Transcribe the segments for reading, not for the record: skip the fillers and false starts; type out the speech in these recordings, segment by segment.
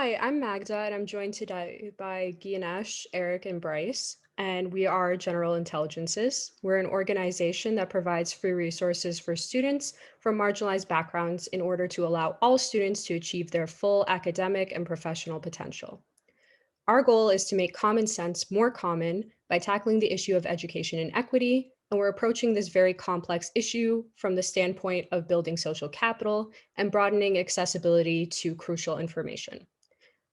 Hi, I'm Magda, and I'm joined today by Gyanesh, Eric, and Bryce, and we are General Intelligences. We're an organization that provides free resources for students from marginalized backgrounds in order to allow all students to achieve their full academic and professional potential. Our goal is to make common sense more common by tackling the issue of education inequity, and we're approaching this very complex issue from the standpoint of building social capital and broadening accessibility to crucial information.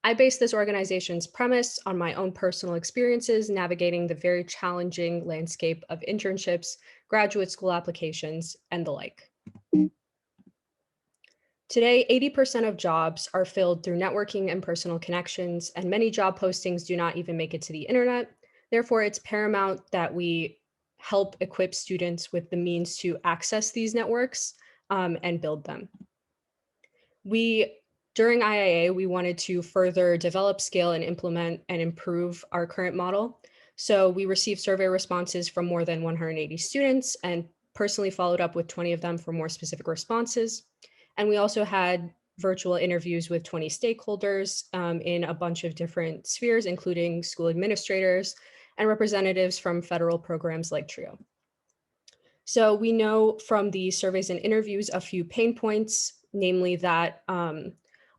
I base this organization's premise on my own personal experiences navigating the very challenging landscape of internships, graduate school applications, and the like. Today, 80% of jobs are filled through networking and personal connections, and many job postings do not even make it to the internet. Therefore, it's paramount that we help equip students with the means to access these networks and build them. During IIA, we wanted to further develop, scale, and implement and improve our current model. So we received survey responses from more than 180 students and personally followed up with 20 of them for more specific responses. And we also had virtual interviews with 20 stakeholders in a bunch of different spheres, including school administrators and representatives from federal programs like TRIO. So we know from the surveys and interviews a few pain points, namely that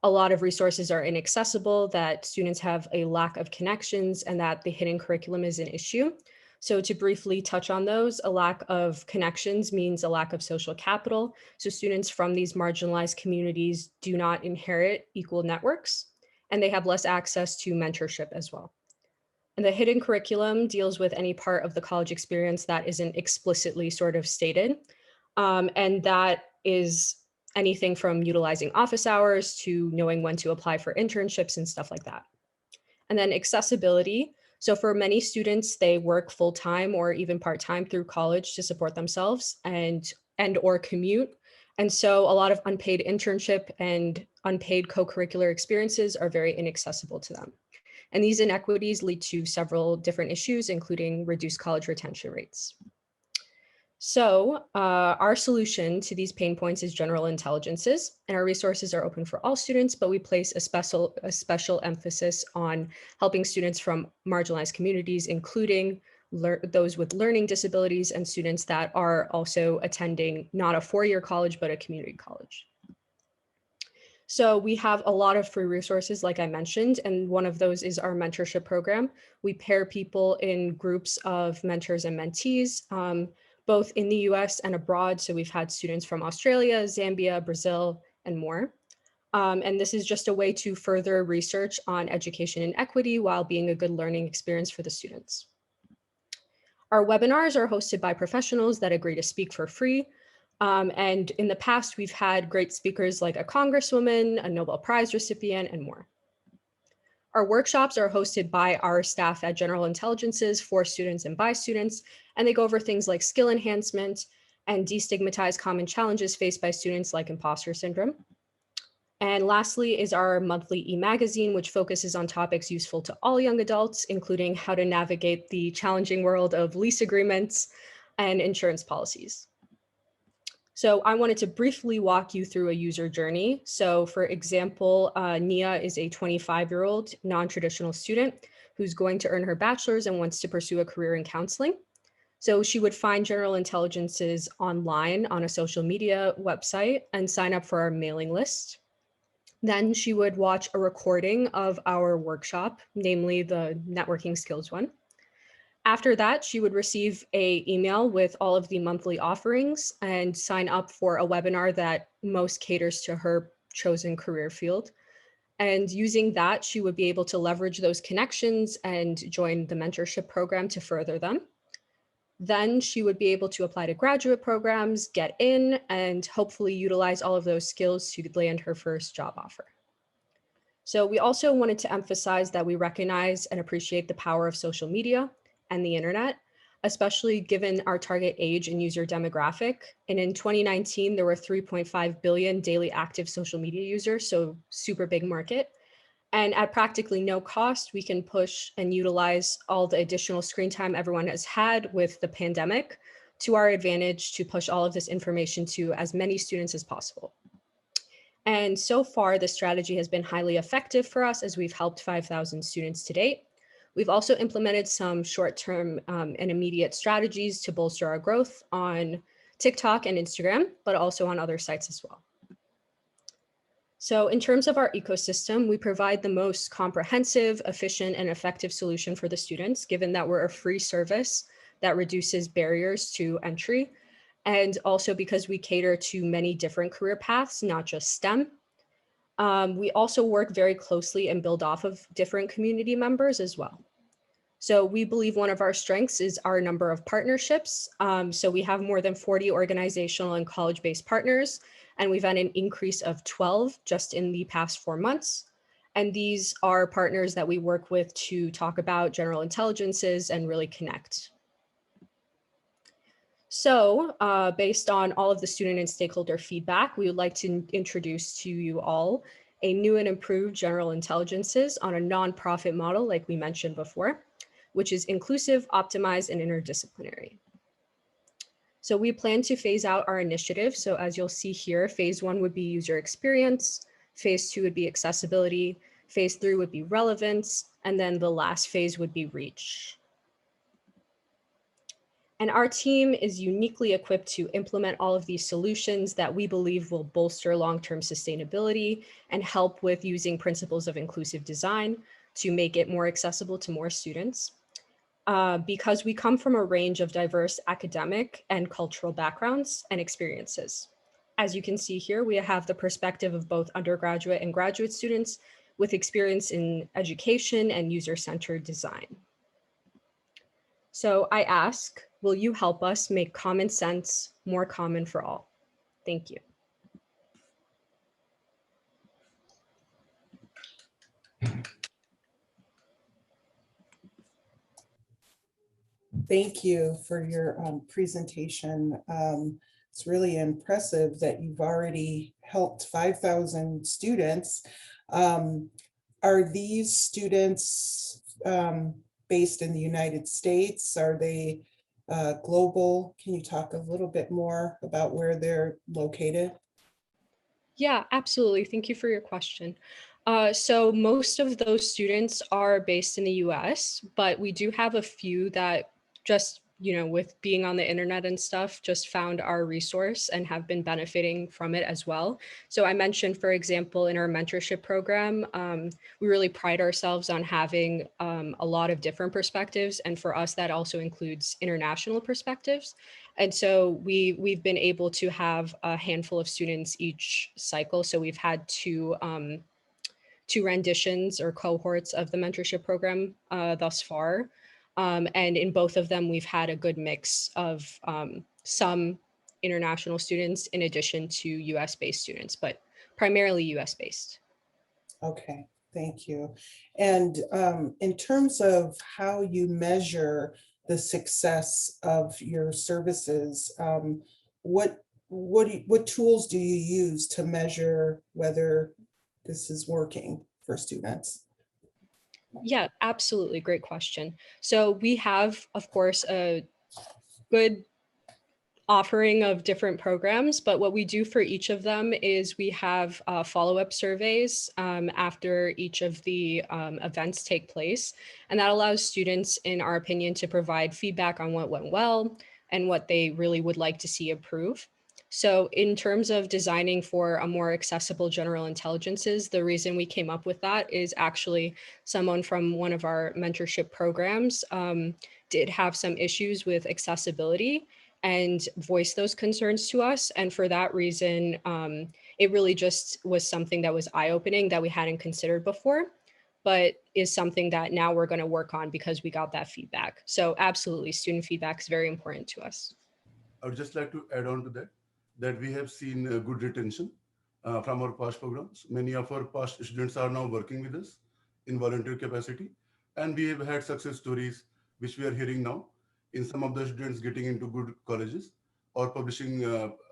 a lot of resources are inaccessible, that students have a lack of connections, and that the hidden curriculum is an issue. So to briefly touch on those, a lack of connections means a lack of social capital. So students from these marginalized communities do not inherit equal networks, and they have less access to mentorship as well. And the hidden curriculum deals with any part of the college experience that isn't explicitly sort of stated. And that is anything from utilizing office hours to knowing when to apply for internships and stuff like that. And then accessibility. So for many students, they work full-time or even part-time through college to support themselves and or commute. And so a lot of unpaid internship and unpaid co-curricular experiences are very inaccessible to them. And these inequities lead to several different issues, including reduced college retention rates. So our solution to these pain points is general intelligences, and our resources are open for all students, but we place a special emphasis on helping students from marginalized communities, including those with learning disabilities and students that are also attending not a four-year college, but a community college. So we have a lot of free resources, like I mentioned, and one of those is our mentorship program. We pair people in groups of mentors and mentees, both in the US and abroad. So we've had students from Australia, Zambia, Brazil, and more. And this is just a way to further research on education and equity while being a good learning experience for the students. Our webinars are hosted by professionals that agree to speak for free. And in the past, we've had great speakers like a congresswoman, a Nobel Prize recipient, and more. Our workshops are hosted by our staff at General Intelligences for students and by students, and they go over things like skill enhancement and destigmatize common challenges faced by students like imposter syndrome. And lastly is our monthly e-magazine, which focuses on topics useful to all young adults, including how to navigate the challenging world of lease agreements and insurance policies. So I wanted to briefly walk you through a user journey. So for example, Nia is a 25-year-old non-traditional student who's going to earn her bachelor's and wants to pursue a career in counseling. So she would find General Intelligences online on a social media website and sign up for our mailing list. Then she would watch a recording of our workshop, namely the networking skills one. After that, she would receive an email with all of the monthly offerings and sign up for a webinar that most caters to her chosen career field. And using that, she would be able to leverage those connections and join the mentorship program to further them. Then she would be able to apply to graduate programs, get in, and hopefully utilize all of those skills to land her first job offer. So we also wanted to emphasize that we recognize and appreciate the power of social media and the internet, especially given our target age and user demographic. And in 2019, there were 3.5 billion daily active social media users, so super big market. And at practically no cost, we can push and utilize all the additional screen time everyone has had with the pandemic to our advantage to push all of this information to as many students as possible. And so far, the strategy has been highly effective for us as we've helped 5,000 students to date. We've also implemented some short-term and immediate strategies to bolster our growth on TikTok and Instagram, but also on other sites as well. So in terms of our ecosystem, we provide the most comprehensive, efficient, and effective solution for the students, given that we're a free service that reduces barriers to entry. And also because we cater to many different career paths, not just STEM. We also work very closely and build off of different community members as well. So we believe one of our strengths is our number of partnerships. So we have more than 40 organizational and college-based partners, and we've had an increase of 12 just in the past 4 months. And these are partners that we work with to talk about general intelligences and really connect. So based on all of the student and stakeholder feedback, we would like to introduce to you all a new and improved general intelligences on a nonprofit model, like we mentioned before, which is inclusive, optimized, and interdisciplinary. So we plan to phase out our initiative. So as you'll see here, phase 1 would be user experience, phase 2 would be accessibility, phase 3 would be relevance, and then the last phase would be reach. And our team is uniquely equipped to implement all of these solutions that we believe will bolster long-term sustainability and help with using principles of inclusive design to make it more accessible to more students. Because we come from a range of diverse academic and cultural backgrounds and experiences. As you can see here, we have the perspective of both undergraduate and graduate students with experience in education and user-centered design. So I ask, will you help us make common sense more common for all? Thank you. Thank you for your presentation. It's really impressive that you've already helped 5,000 students. Are these students based in the United States? Are they global? Can you talk a little bit more about where they're located? Yeah, absolutely. Thank you for your question. So most of those students are based in the US, but we do have a few that just, with being on the internet and stuff, just found our resource and have been benefiting from it as well. So I mentioned, for example, in our mentorship program, we really pride ourselves on having a lot of different perspectives. And for us, that also includes international perspectives. And so we've been able to have a handful of students each cycle. So we've had two renditions or cohorts of the mentorship program thus far. And in both of them, we've had a good mix of some international students in addition to US-based students, but primarily US-based. Okay, thank you. And in terms of how you measure the success of your services, what tools do you use to measure whether this is working for students? Yeah, absolutely. Great question. So we have, of course, a good offering of different programs, but what we do for each of them is we have follow-up surveys after each of the events take place. And that allows students, in our opinion, to provide feedback on what went well and what they really would like to see improve. So in terms of designing for a more accessible general intelligences, the reason we came up with that is actually someone from one of our mentorship programs did have some issues with accessibility and voice those concerns to us. And for that reason, it really just was something that was eye-opening that we hadn't considered before, but is something that now we're going to work on because we got that feedback. So absolutely, student feedback is very important to us. I would just like to add on to that we have seen good retention from our past programs. Many of our past students are now working with us in volunteer capacity, and we have had success stories which we are hearing now in some of the students getting into good colleges or publishing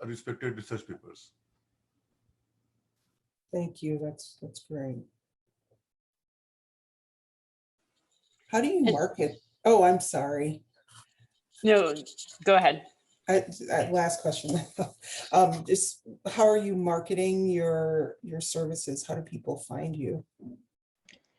respected research papers. Thank you. That's great. How do you market? Oh, I'm sorry. No, go ahead. Last question. Just how are you marketing your services? How do people find you?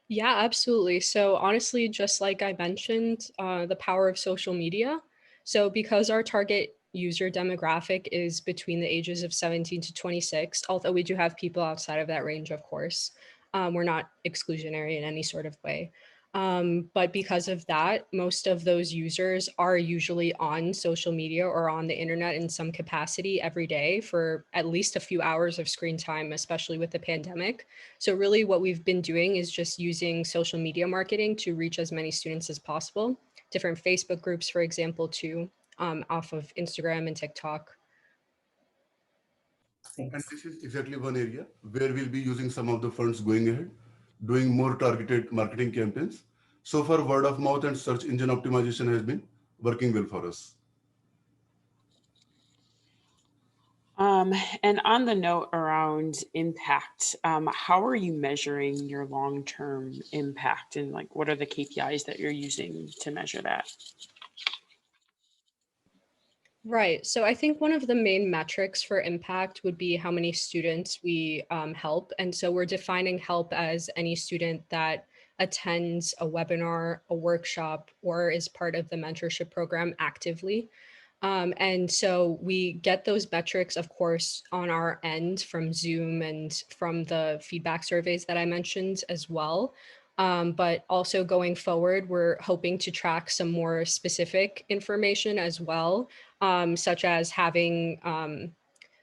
Yeah, absolutely. So honestly, just like I mentioned, the power of social media. So because our target user demographic is between the ages of 17 to 26, although we do have people outside of that range, of course, we're not exclusionary in any sort of way. But because of that, most of those users are usually on social media or on the internet in some capacity every day for at least a few hours of screen time, especially with the pandemic. So really what we've been doing is just using social media marketing to reach as many students as possible. Different Facebook groups, for example, too, off of Instagram and TikTok. And Thanks. this is exactly one area where we'll be using some of the funds going ahead, doing more targeted marketing campaigns. So far, word of mouth and search engine optimization has been working well for us. And on the note around impact, how are you measuring your long-term impact, and like what are the KPIs that you're using to measure that? Right. So I think one of the main metrics for impact would be how many students we help. And so we're defining help as any student that attends a webinar, a workshop, or is part of the mentorship program actively. And so we get those metrics, of course, on our end from Zoom and from the feedback surveys that I mentioned as well. But also going forward, we're hoping to track some more specific information as well, such as having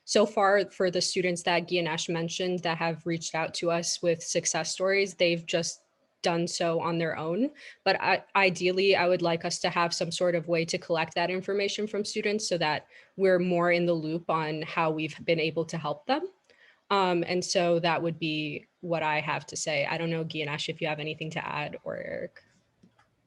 so far for the students that Gyanesh mentioned that have reached out to us with success stories, they've just done so on their own. But ideally, I would like us to have some sort of way to collect that information from students so that we're more in the loop on how we've been able to help them. And so that would be what I have to say. I don't know, Gyanesh, if you have anything to add, or Eric.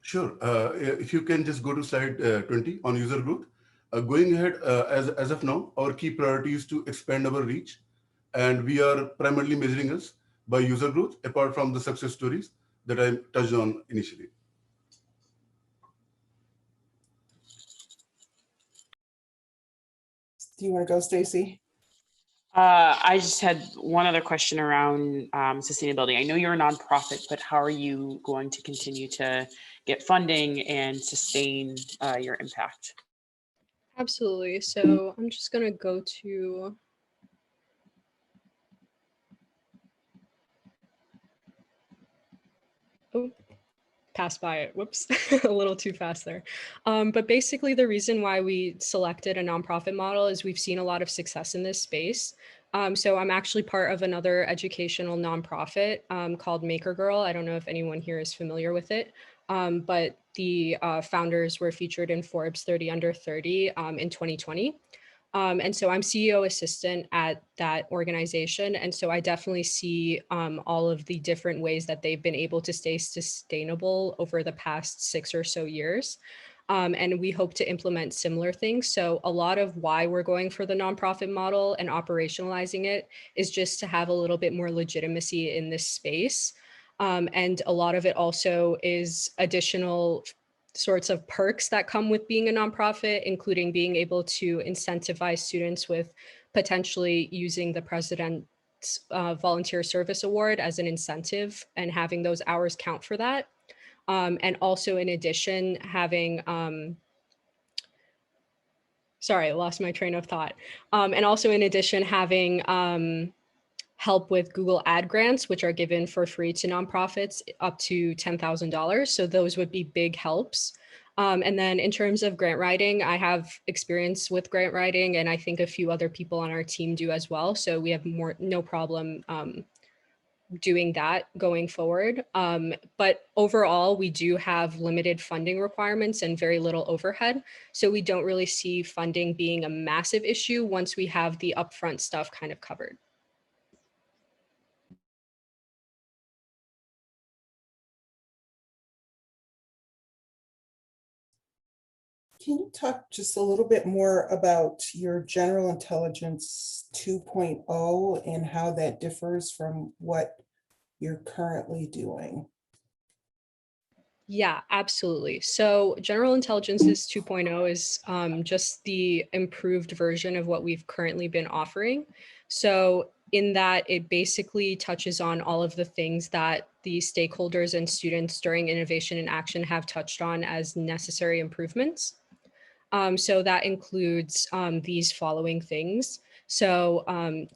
Sure. If you can just go to slide 20 on user growth. Going ahead, as of now, our key priority is to expand our reach, and we are primarily measuring us by user growth, apart from the success stories that I touched on initially. Do you want to go, Stacy? I just had one other question around sustainability. I know you're a nonprofit, but how are you going to continue to get funding and sustain your impact? Absolutely. So I'm just going to go to pass by it. Whoops, a little too fast there. But basically the reason why we selected a nonprofit model is we've seen a lot of success in this space. So I'm actually part of another educational nonprofit called Maker Girl. I don't know if anyone here is familiar with it, but the founders were featured in Forbes 30 Under 30 in 2020. And so I'm CEO assistant at that organization. And so I definitely see all of the different ways that they've been able to stay sustainable over the past 6 or so years. And we hope to implement similar things. So a lot of why we're going for the nonprofit model and operationalizing it is just to have a little bit more legitimacy in this space. And a lot of it also is additional sorts of perks that come with being a nonprofit, including being able to incentivize students with potentially using the President's Volunteer Service Award as an incentive and having those hours count for that. And also in addition, having, sorry, I lost my train of thought. And also in addition, having help with Google Ad grants, which are given for free to nonprofits up to $10,000. So those would be big helps. And then in terms of grant writing, I have experience with grant writing, and I think a few other people on our team do as well. So we have no problem doing that going forward. But overall, we do have limited funding requirements and very little overhead. So we don't really see funding being a massive issue once we have the upfront stuff kind of covered. Can you talk just a little bit more about your general intelligence 2.0 and how that differs from what you're currently doing? Yeah, absolutely. So General Intelligences 2.0 is just the improved version of what we've currently been offering. So in that, it basically touches on all of the things that the stakeholders and students during Innovation in Action have touched on as necessary improvements. So that includes these following things. So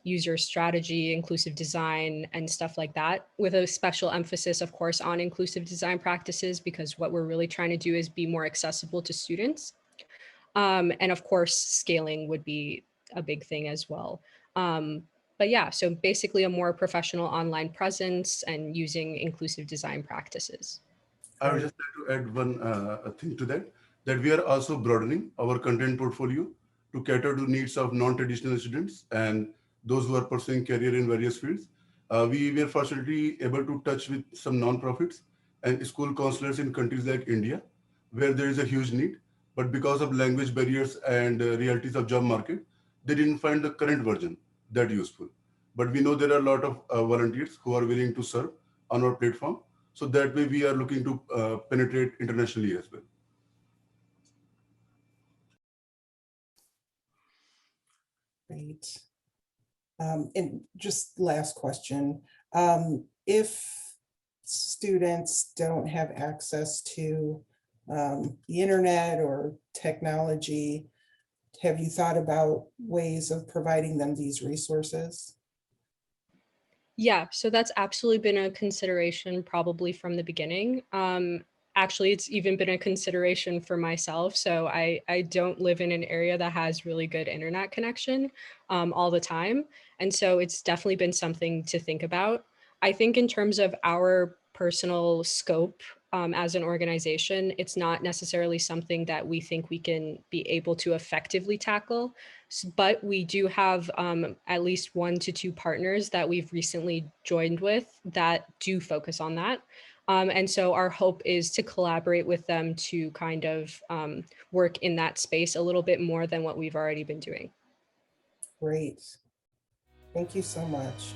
user strategy, inclusive design, and stuff like that, with a special emphasis, of course, on inclusive design practices, because what we're really trying to do is be more accessible to students. And of course, scaling would be a big thing as well. But yeah, so basically a more professional online presence and using inclusive design practices. I would Great. just like to add one thing to that, that we are also broadening our content portfolio to cater to needs of non-traditional students and those who are pursuing career in various fields. We were fortunately able to touch with some non-profits and school counselors in countries like India, where there is a huge need, but because of language barriers and realities of job market, they didn't find the current version that useful. But we know there are a lot of volunteers who are willing to serve on our platform, so that way we are looking to penetrate internationally as well. Great. And just last question. If students don't have access to the internet or technology, have you thought about ways of providing them these resources? Yeah, so that's absolutely been a consideration probably from the beginning. Actually, it's even been a consideration for myself. So I don't live in an area that has really good internet connection all the time. And so it's definitely been something to think about. I think in terms of our personal scope as an organization, it's not necessarily something that we think we can be able to effectively tackle. But we do have at least 1 to 2 partners that we've recently joined with that do focus on that. And so our hope is to collaborate with them to kind of work in that space a little bit more than what we've already been doing. Great. Thank you so much.